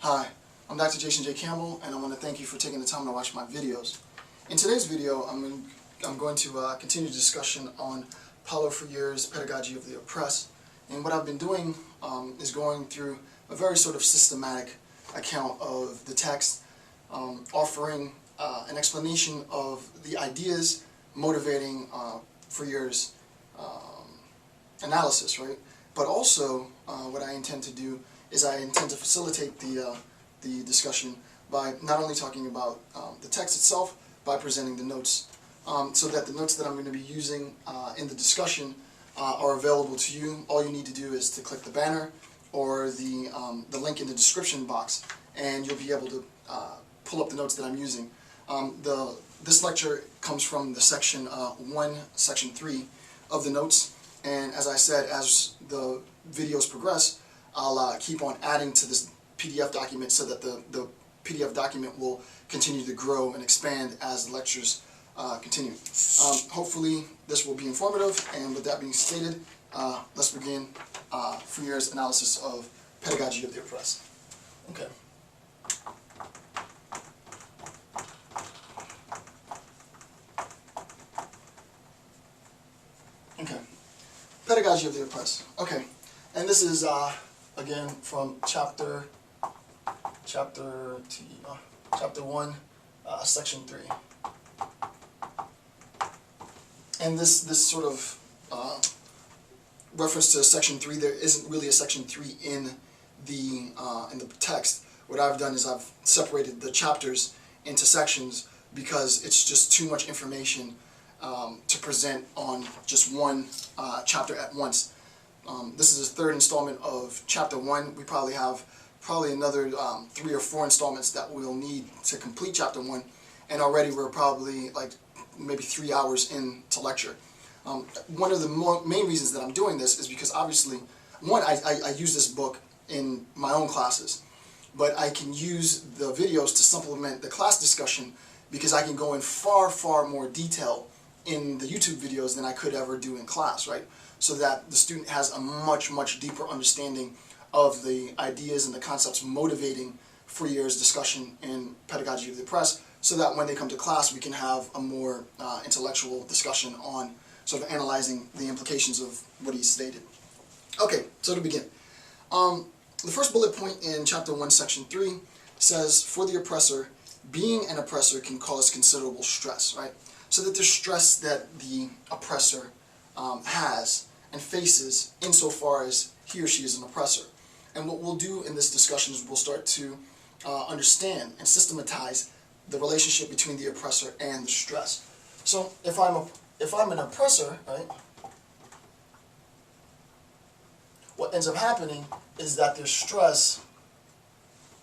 Hi, I'm Dr. Jason J. Campbell, and I want to thank you for taking the time to watch my videos. In today's video, I'm going to continue the discussion on Paulo Freire's Pedagogy of the Oppressed. And what I've been doing is going through a very sort of systematic account of the text, offering an explanation of the ideas motivating Freire's analysis, right? But also, what I intend to do is I intend to facilitate the discussion by not only talking about the text itself, by presenting the notes, so that the notes that I'm going to be using in the discussion are available to you. All you need to do is to click the banner or the link in the description box, and you'll be able to pull up the notes that I'm using. This lecture comes from the section 1, section 3 of the notes, and as I said, as the videos progress, I'll keep on adding to this PDF document so that the PDF document will continue to grow and expand as the lectures continue. Hopefully this will be informative, and with that being stated, let's begin Freire's analysis of Pedagogy of the Oppressed. Okay. Okay. Pedagogy of the Oppressed. Okay. And this is again from chapter 1, section 3. And this sort of reference to section 3, there isn't really a section 3 in the text. What I've done is I've separated the chapters into sections because it's just too much information to present on just one chapter at once. This is the third installment of chapter 1. We probably have another 3 or 4 installments that we'll need to complete chapter 1, and already we're probably like maybe 3 hours into lecture. One of the main reasons that I'm doing this is because obviously, one, I use this book in my own classes, but I can use the videos to supplement the class discussion because I can go in far more detail in the YouTube videos than I could ever do in class, right? So that the student has a much deeper understanding of the ideas and the concepts motivating Freire's discussion in Pedagogy of the Oppressed, so that when they come to class we can have a more intellectual discussion on sort of analyzing the implications of what he stated. Okay, so to begin. The first bullet point in chapter 1, section 3 says, for the oppressor, being an oppressor can cause considerable stress, right? So that there's stress that the oppressor has and faces insofar as he or she is an oppressor. And what we'll do in this discussion is we'll start to understand and systematize the relationship between the oppressor and the stress. So if I'm an oppressor, right, what ends up happening is that there's stress,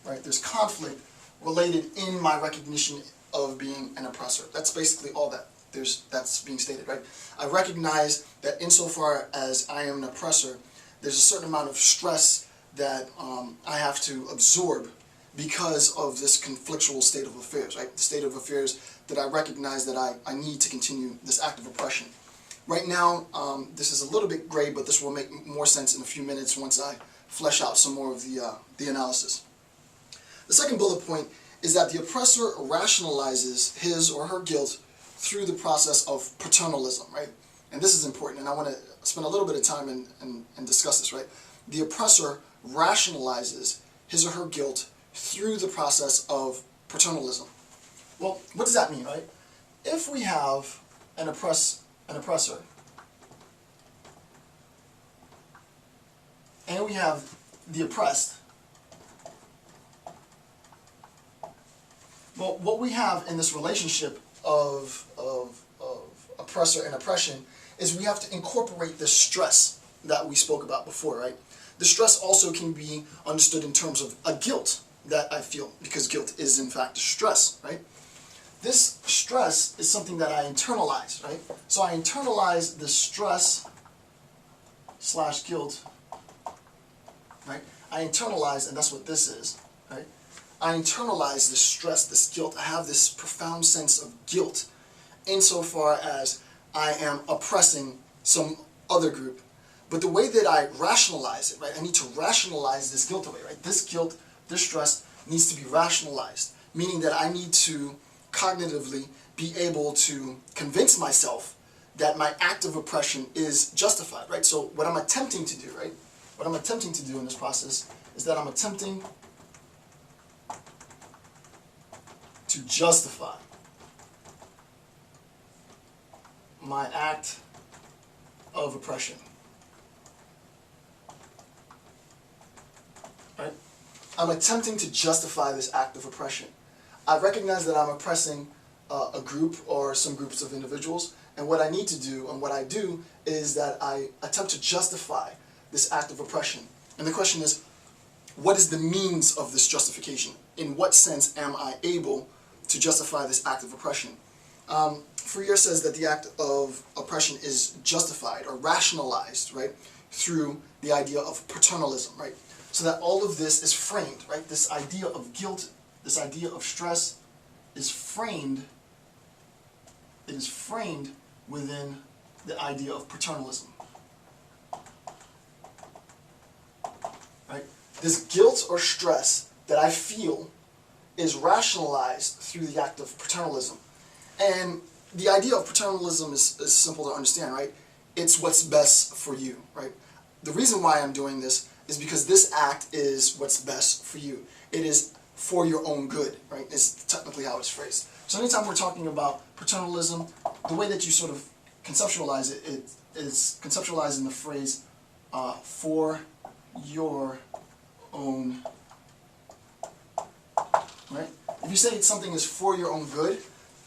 right, there's conflict related in my recognition of being an oppressor. That's basically all that's being stated, right? I recognize that insofar as I am an oppressor, there's a certain amount of stress that I have to absorb because of this conflictual state of affairs, right? The state of affairs that I recognize that I need to continue this act of oppression. Right now, this is a little bit gray, but this will make more sense in a few minutes once I flesh out some more of the analysis. The second bullet point is that the oppressor rationalizes his or her guilt through the process of paternalism, right? And this is important, and I want to spend a little bit of time and discuss this, right? The oppressor rationalizes his or her guilt through the process of paternalism. Well, what does that mean, right? If we have an oppressor, and we have the oppressed, well, what we have in this relationship of oppressor and oppression is we have to incorporate the stress that we spoke about before, right? The stress also can be understood in terms of a guilt that I feel, because guilt is in fact stress, right? This stress is something that I internalize, right? So I internalize the stress / guilt, right? I internalize, and that's what this is, right? I internalize this stress, this guilt. I have this profound sense of guilt insofar as I am oppressing some other group. But the way that I rationalize it, right, I need to rationalize this guilt away, right? This guilt, this stress needs to be rationalized, meaning that I need to cognitively be able to convince myself that my act of oppression is justified, right? So what I'm attempting to do, right? What I'm attempting to do in this process is that I'm attempting to justify my act of oppression, right? I'm attempting to justify this act of oppression. I recognize that I'm oppressing a group or some groups of individuals, and what I need to do, and what I do, is that I attempt to justify this act of oppression. And the question is, what is the means of this justification? In what sense am I able to justify this act of oppression? Freire says that the act of oppression is justified or rationalized, right, through the idea of paternalism, right? So that all of this is framed, right? This idea of guilt, this idea of stress is framed, it is framed within the idea of paternalism, right? This guilt or stress that I feel is rationalized through the act of paternalism. And the idea of paternalism is simple to understand, right? It's what's best for you, right? The reason why I'm doing this is because this act is what's best for you. It is for your own good, right? Is technically how it's phrased. So anytime we're talking about paternalism, the way that you sort of conceptualize it, it is conceptualized in the phrase for your own, right? If you say something is for your own good,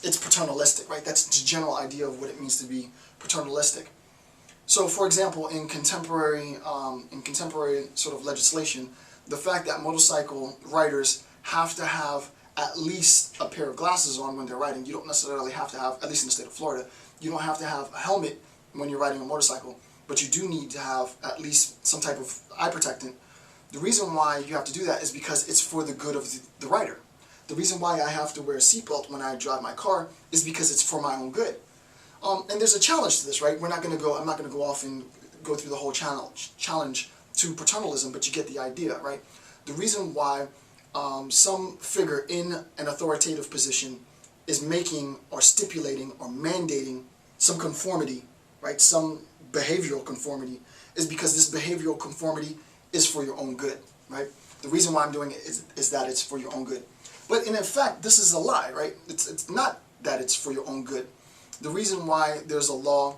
it's paternalistic, right? That's the general idea of what it means to be paternalistic. So, for example, in contemporary sort of legislation, the fact that motorcycle riders have to have at least a pair of glasses on when they're riding, you don't necessarily have to have, at least in the state of Florida, you don't have to have a helmet when you're riding a motorcycle, but you do need to have at least some type of eye protectant. The reason why you have to do that is because it's for the good of the rider. The reason why I have to wear a seatbelt when I drive my car is because it's for my own good. And there's a challenge to this, right? I'm not going to go off and go through the whole challenge to paternalism, but you get the idea, right? The reason why some figure in an authoritative position is making or stipulating or mandating some conformity, right? Some behavioral conformity is because this behavioral conformity is for your own good, right? The reason why I'm doing it is that it's for your own good. But in effect, this is a lie, right? It's not that it's for your own good. The reason why there's a law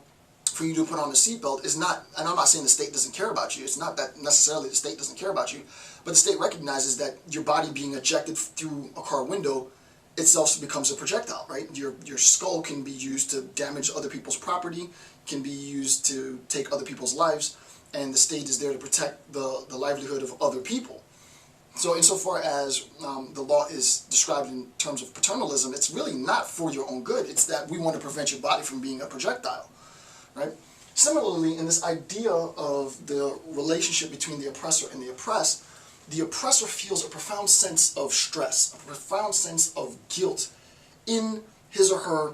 for you to put on a seatbelt is not, and I'm not saying the state doesn't care about you, it's not that necessarily the state doesn't care about you, but the state recognizes that your body being ejected through a car window itself becomes a projectile, right? Your skull can be used to damage other people's property, can be used to take other people's lives, and the state is there to protect the livelihood of other people. So insofar as the law is described in terms of paternalism, it's really not for your own good. It's that we want to prevent your body from being a projectile, right? Similarly, in this idea of the relationship between the oppressor and the oppressor feels a profound sense of stress, a profound sense of guilt in his or her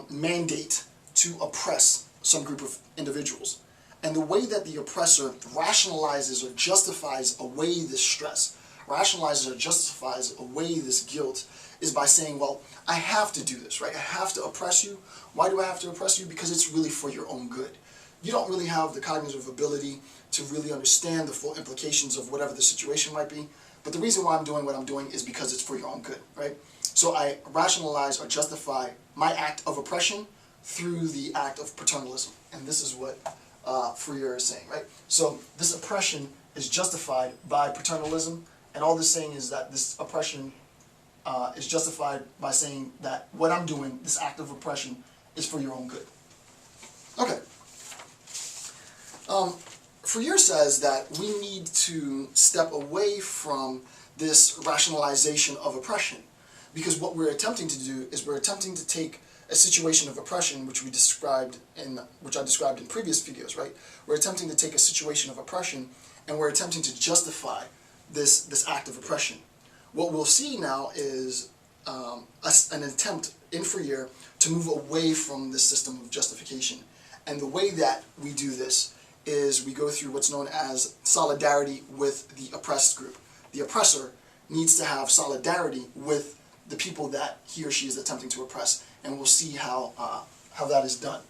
mandate to oppress some group of individuals. And the way that the oppressor rationalizes or justifies away this stress, rationalizes or justifies away this guilt, is by saying, well, I have to do this, right? I have to oppress you. Why do I have to oppress you? Because it's really for your own good. You don't really have the cognitive ability to really understand the full implications of whatever the situation might be. But the reason why I'm doing what I'm doing is because it's for your own good, right? So I rationalize or justify my act of oppression through the act of paternalism. And this is what Freire is saying, right? So this oppression is justified by paternalism, and all this saying is that this oppression is justified by saying that what I'm doing, this act of oppression, is for your own good. Okay. Freire says that we need to step away from this rationalization of oppression, because what we're attempting to do is we're attempting to take a situation of oppression, which I described in previous videos, right? We're attempting to take a situation of oppression, and we're attempting to justify this act of oppression. What we'll see now is an attempt in Freire to move away from this system of justification. And the way that we do this is we go through what's known as solidarity with the oppressed group. The oppressor needs to have solidarity with the people that he or she is attempting to oppress, and we'll see how that is done.